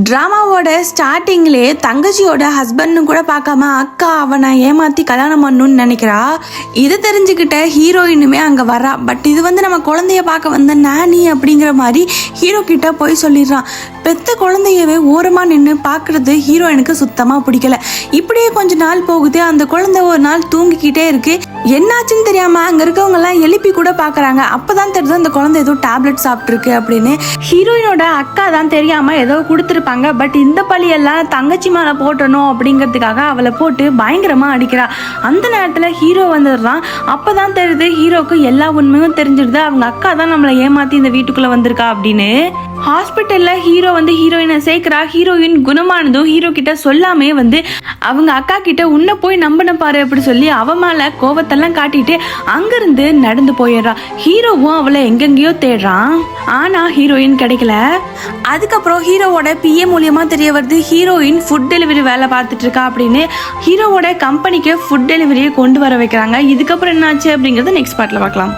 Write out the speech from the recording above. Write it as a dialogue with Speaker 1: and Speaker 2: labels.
Speaker 1: ட்ராமாவோட ஸ்டார்டிங்லேயே தங்கச்சியோட ஹஸ்பண்ட்னு கூட பார்க்காம அக்கா அவனை ஏமாற்றி கல்யாணம் பண்ணணும்னு நினைக்கிறா. இதை தெரிஞ்சுக்கிட்ட ஹீரோயினுமே அங்கே வரா. பட் இது நம்ம குழந்தைய பார்க்க வந்த நானி அப்படிங்கிற மாதிரி ஹீரோ கிட்ட போய் சொல்லிடுறான். பெத்த குழந்தையவே ஓரமாக நின்று பார்க்குறது ஹீரோயினுக்கு சுத்தமாக பிடிக்கல. இப்படியே கொஞ்ச நாள் போகுது. அந்த குழந்தை ஒரு நாள் தூங்கிக்கிட்டே இருக்கு. என்னாச்சுன்னு தெரியாமல் அங்கே இருக்கவங்கெல்லாம் எழுப்பி கூட பார்க்குறாங்க. அப்போ தான் தெரியுது அந்த குழந்தை ஏதோ டேப்லெட் சாப்பிட்ருக்கு அப்படின்னு. ஹீரோயினோட அக்கா தான் தெரியாமல் ஏதோ கொடுத்துருப்பாங்க. பட் இந்த பழியெல்லாம் தங்கச்சி மேலே போட்டணும் அப்படிங்கிறதுக்காக அவளை போட்டு பயங்கரமாக அடிக்கிறா. அந்த நேரத்தில் ஹீரோ வந்துடுறான். அப்போ தான் தெரியுது ஹீரோக்கு எல்லா உண்மையும் தெரிஞ்சிடுது. அவங்க அக்கா தான் நம்மளை ஏமாற்றி இந்த வீட்டுக்குள்ளே வந்திருக்கா அப்படின்னு. ஹாஸ்பிட்டலில் ஹீரோ ஹீரோயினை சேர்க்கிறா. ஹீரோயின் குணமானதும் ஹீரோ கிட்ட சொல்லாமே அவங்க அக்கா கிட்ட உன்னை போய் நம்பின பாரு அப்படி சொல்லி அவ மேலே கோவத்தெல்லாம் காட்டிட்டு அங்கிருந்து நடந்து போயிடுறா. ஹீரோவும் அவளை எங்கெங்கேயோ தேடுறான். ஆனால் ஹீரோயின் கிடைக்கல. அதுக்கப்புறம் ஹீரோவோட பிஏ மூலியமாக தெரிய வருது ஹீரோயின் ஃபுட் டெலிவரி வேலை பார்த்துட்டு இருக்கா அப்படின்னு. ஹீரோவோட கம்பெனிக்கு ஃபுட் டெலிவரியை கொண்டு வர வைக்கிறாங்க. இதுக்கப்புறம் என்னாச்சு அப்படிங்கிறத நெக்ஸ்ட் பார்ட்டில் பார்க்கலாம்.